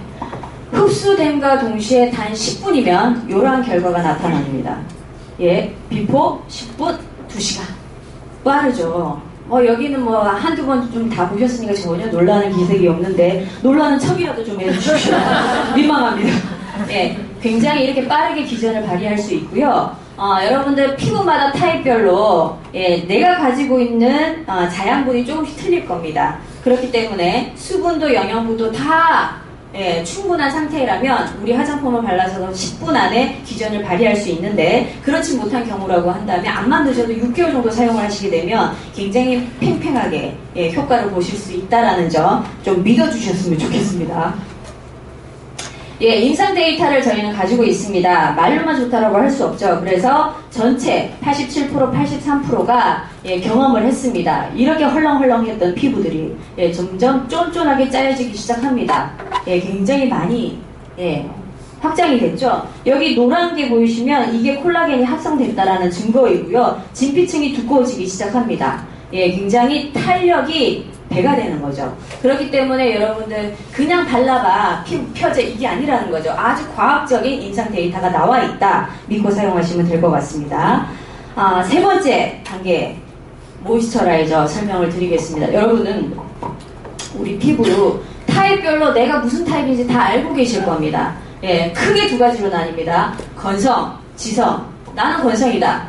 흡수됨과 동시에 단 10분이면 이러한 결과가 나타납니다. 예, 비포 10분 2시간. 빠르죠. 여기는 뭐 한두 번 좀 다 보셨으니까 전혀 놀라는 기색이 없는데 놀라는 척이라도 좀 해주십시오. 민망합니다. 예, 굉장히 이렇게 빠르게 기전을 발휘할 수 있고요. 여러분들 피부마다 타입별로 내가 가지고 있는 자양분이 조금씩 틀릴 겁니다. 그렇기 때문에 수분도 영양분도 다 충분한 상태라면 우리 화장품을 발라서도 10분 안에 기전을 발휘할 수 있는데 그렇지 못한 경우라고 한다면 암만 늦어도 6개월 정도 사용을 하시게 되면 굉장히 팽팽하게 효과를 보실 수 있다는 점 좀 믿어주셨으면 좋겠습니다. 예, 임상 데이터를 저희는 가지고 있습니다. 말로만 좋다라고 할 수 없죠. 그래서 전체 87%, 83%가 경험을 했습니다. 이렇게 헐렁헐렁했던 피부들이 점점 쫀쫀하게 짜여지기 시작합니다. 굉장히 많이 확장이 됐죠. 여기 노란 게 보이시면 이게 콜라겐이 합성됐다라는 증거이고요. 진피층이 두꺼워지기 시작합니다. 굉장히 탄력이 배가 되는 거죠. 그렇기 때문에 여러분들 그냥 발라봐 피부 펴져 이게 아니라는 거죠. 아주 과학적인 임상 데이터가 나와 있다 믿고 사용하시면 될 것 같습니다. 세 번째 단계 모이스처라이저 설명을 드리겠습니다. 여러분은 우리 피부 타입별로 내가 무슨 타입인지 다 알고 계실 겁니다. 크게 두 가지로 나뉩니다. 건성, 지성. 나는 건성이다.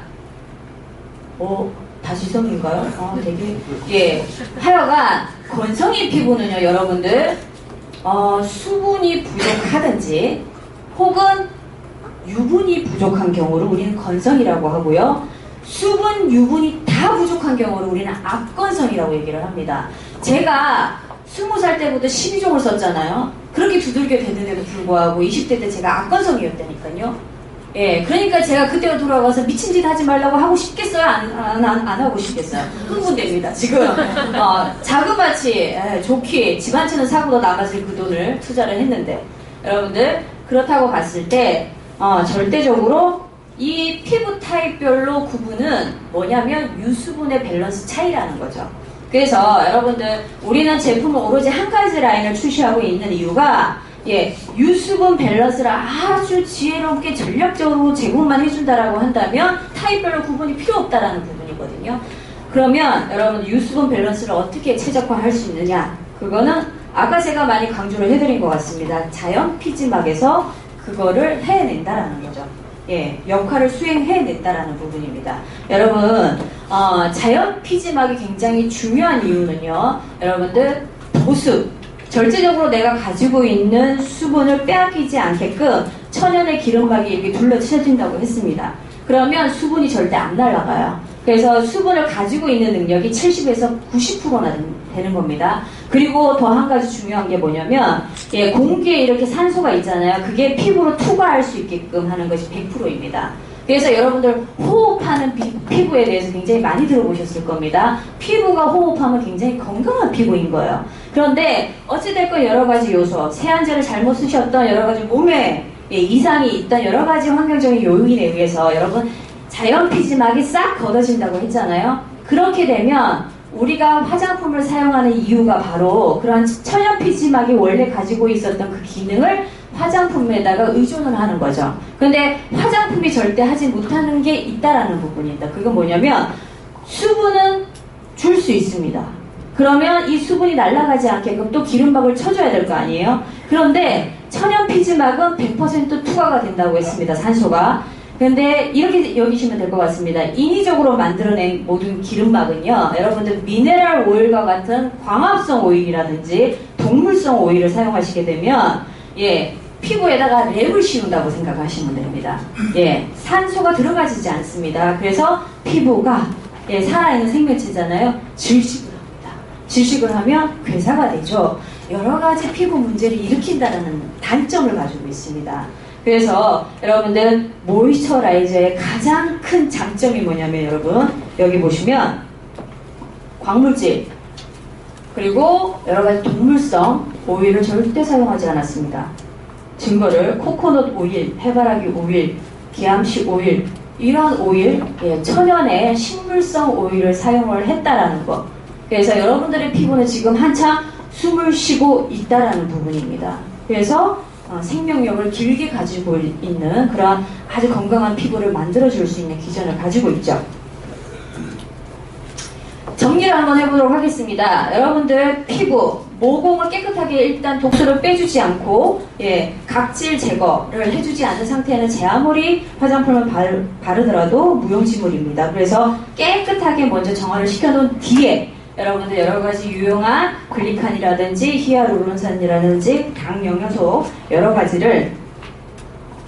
다 지성인가요? 되게 하여간 건성인 피부는요, 여러분들 수분이 부족하든지 혹은 유분이 부족한 경우를 우리는 건성이라고 하고요. 수분, 유분이 다 부족한 경우를 우리는 악건성이라고 얘기를 합니다. 제가 20살 때부터 12종을 썼잖아요. 그렇게 두들겨 대는데도 불구하고 20대 때 제가 악건성이었다니까요. 그러니까 제가 그때로 돌아가서 미친 짓 하지 말라고 하고 싶겠어요? 안 하고 싶겠어요? 흥분됩니다, 지금. 자그마치, 좋게 집 한 채는 사고도 나가실 그 돈을 투자를 했는데, 여러분들, 그렇다고 봤을 때, 절대적으로 이 피부 타입별로 구분은 뭐냐면 유수분의 밸런스 차이라는 거죠. 그래서 여러분들, 우리는 제품을 오로지 한 가지 라인을 출시하고 있는 이유가 유수분 밸런스를 아주 지혜롭게 전략적으로 제공만 해준다라고 한다면 타입별로 구분이 필요 없다라는 부분이거든요. 그러면 여러분 유수분 밸런스를 어떻게 최적화할 수 있느냐? 그거는 아까 제가 많이 강조를 해드린 것 같습니다. 자연 피지막에서 그거를 해낸다라는 거죠. 역할을 수행해냈다라는 부분입니다. 여러분 자연 피지막이 굉장히 중요한 이유는요. 여러분들 보습 절대적으로 내가 가지고 있는 수분을 빼앗기지 않게끔 천연의 기름막이 이렇게 둘러쳐진다고 했습니다. 그러면 수분이 절대 안 날아가요. 그래서 수분을 가지고 있는 능력이 70에서 90%나 되는 겁니다. 그리고 더 한 가지 중요한 게 뭐냐면 공기에 이렇게 산소가 있잖아요. 그게 피부로 투과할 수 있게끔 하는 것이 100%입니다. 그래서 여러분들 호흡하는 피부에 대해서 굉장히 많이 들어보셨을 겁니다. 피부가 호흡하면 굉장히 건강한 피부인 거예요. 그런데 어찌됐건 여러 가지 요소, 세안제를 잘못 쓰셨던 여러 가지 몸에 이상이 있던 여러 가지 환경적인 요인에 의해서 여러분 자연 피지막이 싹 걷어진다고 했잖아요. 그렇게 되면 우리가 화장품을 사용하는 이유가 바로 그런 천연 피지막이 원래 가지고 있었던 그 기능을 화장품에다가 의존을 하는 거죠. 근데 화장품이 절대 하지 못하는 게 있다라는 부분입니다. 그건 뭐냐면 수분은 줄 수 있습니다. 그러면 이 수분이 날아가지 않게끔 또 기름막을 쳐줘야 될 거 아니에요? 그런데 천연 피지막은 100% 투과가 된다고 했습니다. 산소가. 근데 이렇게 여기시면 될 것 같습니다. 인위적으로 만들어낸 모든 기름막은요, 여러분들 미네랄 오일과 같은 광합성 오일이라든지 동물성 오일을 사용하시게 되면 피부에다가 랩을 씌운다고 생각하시면 됩니다. 산소가 들어가지지 않습니다. 그래서 피부가 살아있는 생명체잖아요. 질식을 합니다. 질식을 하면 괴사가 되죠. 여러 가지 피부 문제를 일으킨다는 단점을 가지고 있습니다. 그래서 여러분들 모이스처라이저의 가장 큰 장점이 뭐냐면 여러분 여기 보시면 광물질 그리고 여러 가지 동물성 오일을 절대 사용하지 않았습니다. 증거를 코코넛 오일, 해바라기 오일, 기암식 오일, 이런 오일, 천연의 식물성 오일을 사용을 했다라는 거. 그래서 여러분들의 피부는 지금 한참 숨을 쉬고 있다라는 부분입니다. 그래서 생명력을 길게 가지고 있는 그런 아주 건강한 피부를 만들어줄 수 있는 기전을 가지고 있죠. 정리를 한번 해보도록 하겠습니다. 여러분들 피부, 모공을 깨끗하게 일단 독소를 빼주지 않고 각질 제거를 해주지 않는 상태에는 제 아무리 화장품을 바르더라도 무용지물입니다. 그래서 깨끗하게 먼저 정화를 시켜놓은 뒤에 여러분들 여러가지 유용한 글리칸이라든지 히아루론산이라든지 당영양소 여러가지를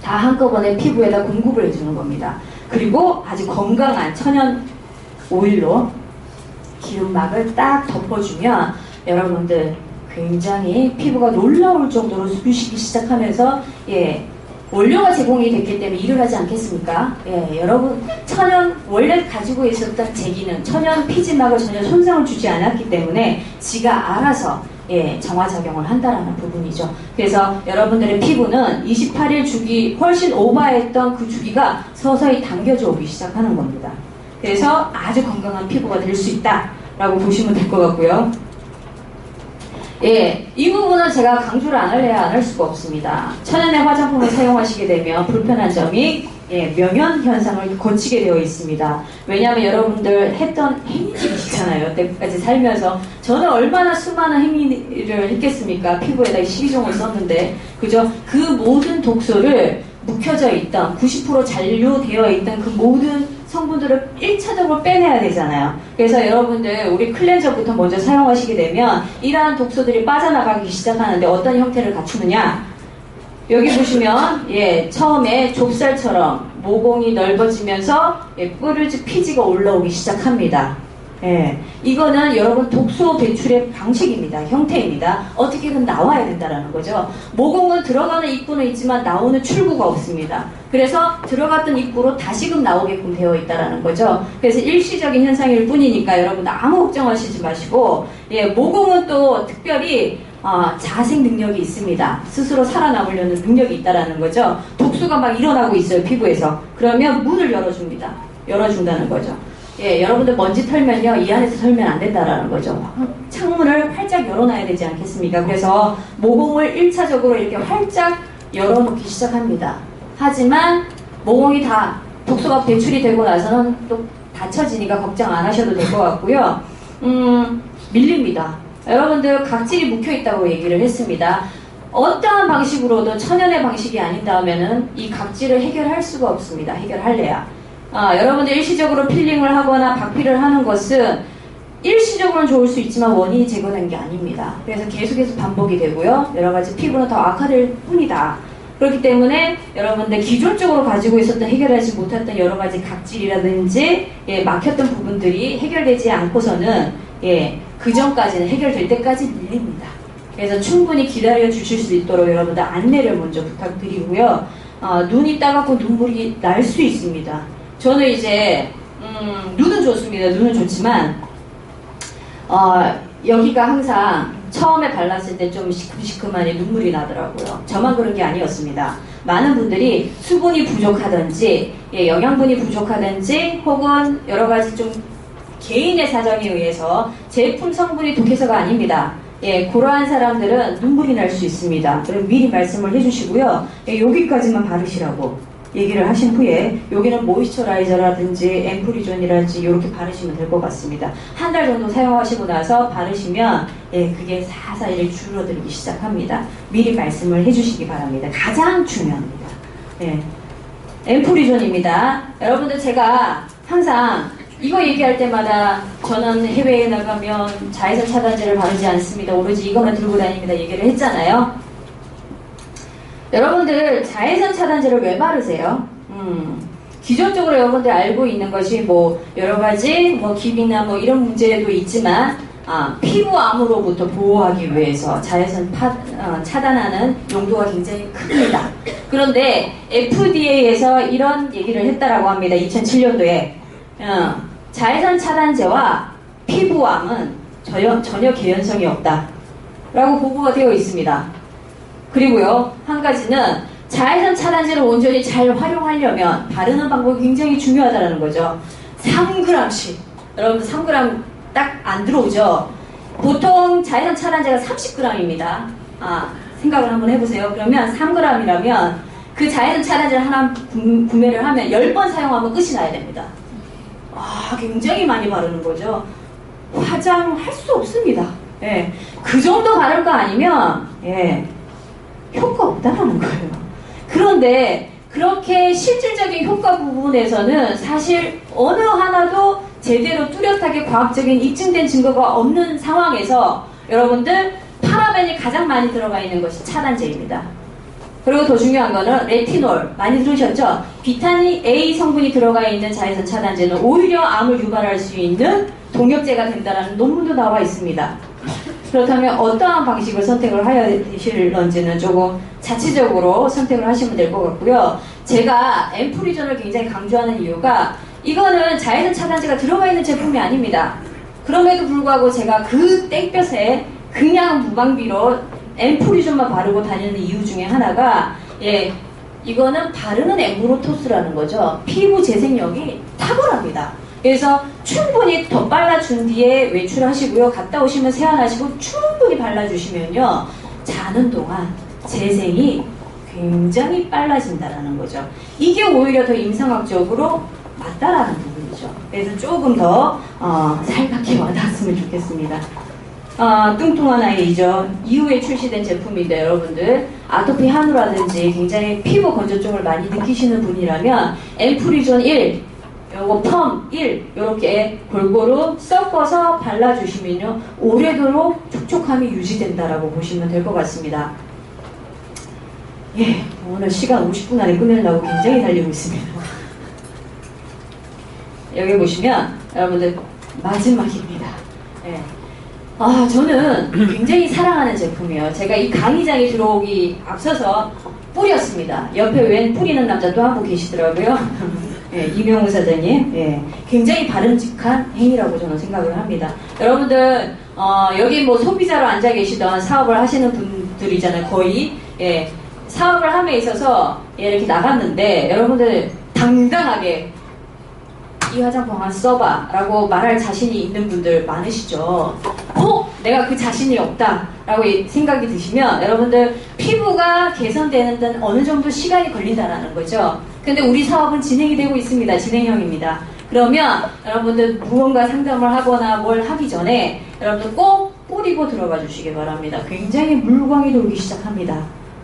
다 한꺼번에 피부에다 공급을 해주는 겁니다. 그리고 아주 건강한 천연 오일로 기름막을 딱 덮어주면 여러분들 굉장히 피부가 놀라울 정도로 쑤시기 시작하면서 원료가 제공이 됐기 때문에 일을 하지 않겠습니까? 여러분 천연 원래 가지고 있었던 제기는 천연 피지막을 전혀 손상을 주지 않았기 때문에 지가 알아서 정화작용을 한다라는 부분이죠. 그래서 여러분들의 피부는 28일 주기 훨씬 오버했던 그 주기가 서서히 당겨져 오기 시작하는 겁니다. 그래서 아주 건강한 피부가 될 수 있다라고 보시면 될 것 같고요. 이 부분은 제가 강조를 안 할래야 안 할 수가 없습니다. 천연의 화장품을 사용하시게 되면 불편한 점이 명현 현상을 거치게 되어 있습니다. 왜냐하면 여러분들 했던 행위들이 있잖아요. 여태까지 살면서 저는 얼마나 수많은 행위를 했겠습니까? 피부에다 식이종을 썼는데 그죠? 그 모든 독소를 묵혀져 있던 90% 잔류되어 있던 그 모든 성분들을 1차적으로 빼내야 되잖아요. 그래서 여러분들 우리 클렌저부터 먼저 사용하시게 되면 이러한 독소들이 빠져나가기 시작하는데 어떤 형태를 갖추느냐, 여기 보시면 처음에 좁쌀처럼 모공이 넓어지면서 뾰루지 피지가 올라오기 시작합니다. 이거는 여러분 독소 배출의 방식입니다. 형태입니다. 어떻게든 나와야 된다는 거죠. 모공은 들어가는 입구는 있지만 나오는 출구가 없습니다. 그래서 들어갔던 입구로 다시금 나오게끔 되어 있다는 거죠. 그래서 일시적인 현상일 뿐이니까 여러분 아무 걱정하시지 마시고, 모공은 또 특별히 자생 능력이 있습니다. 스스로 살아남으려는 능력이 있다는 거죠. 독소가 막 일어나고 있어요, 피부에서. 그러면 문을 열어줍니다. 열어준다는 거죠. 여러분들 먼지 털면요, 이 안에서 털면 안 된다라는 거죠. 창문을 활짝 열어놔야 되지 않겠습니까? 그래서 모공을 1차적으로 이렇게 활짝 열어놓기 시작합니다. 하지만 모공이 다 독소가 배출이 되고 나서는 또 닫혀지니까 걱정 안 하셔도 될 것 같고요. 밀립니다. 여러분들 각질이 묵혀있다고 얘기를 했습니다. 어떠한 방식으로도 천연의 방식이 아닌다면은 이 각질을 해결할 수가 없습니다. 해결할래야. 여러분들 일시적으로 필링을 하거나 박피를 하는 것은 일시적으로는 좋을 수 있지만 원인이 제거된 게 아닙니다. 그래서 계속해서 반복이 되고요. 여러가지 피부는 더 악화될 뿐이다. 그렇기 때문에 여러분들 기존적으로 가지고 있었던 해결하지 못했던 여러가지 각질이라든지 막혔던 부분들이 해결되지 않고서는 그 전까지는 해결될 때까지 밀립니다. 그래서 충분히 기다려 주실 수 있도록 여러분들 안내를 먼저 부탁드리고요. 눈이 따갑고 눈물이 날 수 있습니다. 저는 이제 눈은 좋습니다. 눈은 좋지만 여기가 항상 처음에 발랐을 때 좀 시큼시큼하니 눈물이 나더라고요. 저만 그런 게 아니었습니다. 많은 분들이 수분이 부족하든지 영양분이 부족하든지 혹은 여러가지 좀 개인의 사정에 의해서 제품 성분이 독해서가 아닙니다. 그러한 사람들은 눈물이 날 수 있습니다. 그럼 미리 말씀을 해주시고요. 여기까지만 바르시라고 얘기를 하신 후에 여기는 모이스처라이저라든지 앰프리존이라든지 이렇게 바르시면 될 것 같습니다. 한 달 정도 사용하시고 나서 바르시면 그게 사사히 줄어들기 시작합니다. 미리 말씀을 해주시기 바랍니다. 가장 중요합니다. 앰프리존입니다. 여러분들 제가 항상 이거 얘기할 때마다 저는 해외에 나가면 자외선 차단제를 바르지 않습니다. 오로지 이것만 들고 다닙니다. 얘기를 했잖아요. 여러분들 자외선 차단제를 왜 바르세요? 기존적으로 여러분들 알고 있는 것이 여러가지 기비나 이런 문제도 있지만 피부암으로부터 보호하기 위해서 자외선 차단하는 용도가 굉장히 큽니다. 그런데 FDA에서 이런 얘기를 했다라고 합니다. 2007년도에 자외선 차단제와 피부암은 전혀 개연성이 없다 라고 보고가 되어 있습니다. 그리고요, 한 가지는 자외선 차단제를 온전히 잘 활용하려면 바르는 방법이 굉장히 중요하다는 거죠. 3g씩. 여러분들 3g 딱 안 들어오죠? 보통 자외선 차단제가 30g입니다. 생각을 한번 해보세요. 그러면 3g이라면 그 자외선 차단제를 하나 구매를 하면 10번 사용하면 끝이 나야 됩니다. 굉장히 많이 바르는 거죠. 화장할 수 없습니다. 예, 그 정도 바를 거 아니면 효과 없다라는 거예요. 그런데 그렇게 실질적인 효과 부분에서는 사실 어느 하나도 제대로 뚜렷하게 과학적인 입증된 증거가 없는 상황에서 여러분들 파라벤이 가장 많이 들어가 있는 것이 차단제입니다. 그리고 더 중요한 거는 레티놀 많이 들으셨죠? 비타민 A 성분이 들어가 있는 자외선 차단제는 오히려 암을 유발할 수 있는 동역제가 된다는 논문도 나와 있습니다. 그렇다면 어떠한 방식을 선택을 하실런지는 조금 자체적으로 선택을 하시면 될 것 같고요. 제가 엠프리존을 굉장히 강조하는 이유가 이거는 자외선 차단제가 들어가 있는 제품이 아닙니다. 그럼에도 불구하고 제가 그 땡볕에 그냥 무방비로 엠프리존만 바르고 다니는 이유 중에 하나가 이거는 바르는 엠브로토스라는 거죠. 피부 재생력이 탁월합니다. 그래서 충분히 덧발라준 뒤에 외출하시고요. 갔다 오시면 세안하시고 충분히 발라주시면요. 자는 동안 재생이 굉장히 빨라진다는 거죠. 이게 오히려 더 임상학적으로 맞다라는 부분이죠. 그래서 조금 더 살갑게 와닿았으면 좋겠습니다. 뚱뚱한 아이죠. 이후에 출시된 제품인데 여러분들 아토피 한우라든지 굉장히 피부 건조증을 많이 느끼시는 분이라면 엠프리존 1 요거 펌 1 요렇게 골고루 섞어서 발라주시면요 오래도록 촉촉함이 유지된다라고 보시면 될 것 같습니다. 오늘 시간 50분 안에 끝내려고 굉장히 달리고 있습니다. 여기 보시면 여러분들 마지막입니다. 저는 굉장히 사랑하는 제품이에요. 제가 이 강의장에 들어오기 앞서서 뿌렸습니다. 옆에 웬 뿌리는 남자 또 한 분 계시더라고요. 이명우 사장님. 굉장히 바람직한 행위라고 저는 생각을 합니다. 여러분들 여기 뭐 소비자로 앉아 계시던 사업을 하시는 분들이잖아요. 거의 사업을 함에 있어서 이렇게 나갔는데 여러분들 당당하게 이 화장품 한번 써봐 라고 말할 자신이 있는 분들 많으시죠. 내가 그 자신이 없다 라고 생각이 드시면 여러분들 피부가 개선되는 데는 어느 정도 시간이 걸린다는 거죠. 근데 우리 사업은 진행이 되고 있습니다. 진행형입니다. 그러면 여러분들 무언가 상담을 하거나 뭘 하기 전에 여러분들 꼭 뿌리고 들어가 주시기 바랍니다. 굉장히 물광이 돌기 시작합니다.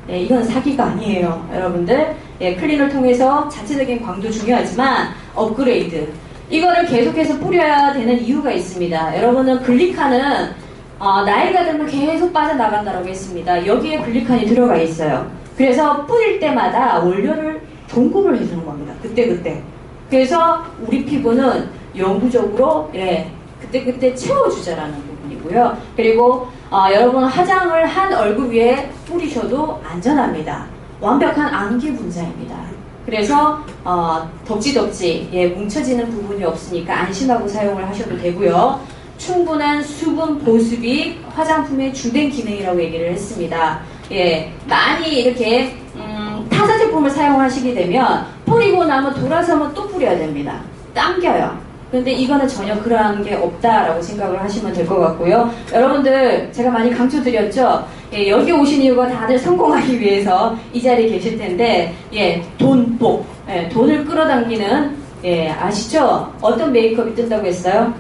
이건 사기가 아니에요. 여러분들 클린을 통해서 자체적인 광도 중요하지만 업그레이드 이거를 계속해서 뿌려야 되는 이유가 있습니다. 여러분은 글리칸은 나이가 들면 계속 빠져나간다고 했습니다. 여기에 글리칸이 들어가 있어요. 그래서 뿌릴 때마다 원료를 공급을 해주는 겁니다. 그때그때. 그래서 우리 피부는 영구적으로 그때그때 채워주자라는 부분이고요. 그리고 여러분 화장을 한 얼굴 위에 뿌리셔도 안전합니다. 완벽한 안개 분사입니다. 그래서 덕지덕지 뭉쳐지는 부분이 없으니까 안심하고 사용을 하셔도 되고요. 충분한 수분 보습이 화장품의 주된 기능이라고 얘기를 했습니다. 많이 이렇게 타사 제품을 사용하시게 되면 뿌리고 나면 돌아서면 또 뿌려야 됩니다. 당겨요. 근데 이거는 전혀 그러한 게 없다라고 생각을 하시면 될 것 같고요. 여러분들 제가 많이 강조드렸죠. 여기 오신 이유가 다들 성공하기 위해서 이 자리에 계실 텐데 돈복 돈을 끌어당기는 아시죠? 어떤 메이크업이 뜬다고 했어요?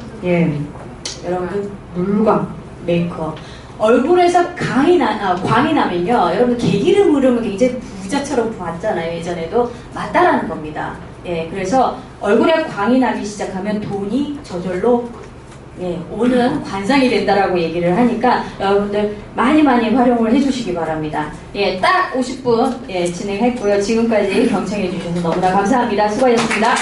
여러분들 물광 메이크업 얼굴에서 광이 나면요 여러분 개기름 흐르면 굉장히 부자처럼 봤잖아요. 예전에도 맞다라는 겁니다. 그래서 얼굴에 광이 나기 시작하면 돈이 저절로 오는 관상이 된다라고 얘기를 하니까 여러분들 많이 활용을 해주시기 바랍니다. 딱 50분 진행했고요. 지금까지 경청해 주셔서 너무나 감사합니다. 수고하셨습니다.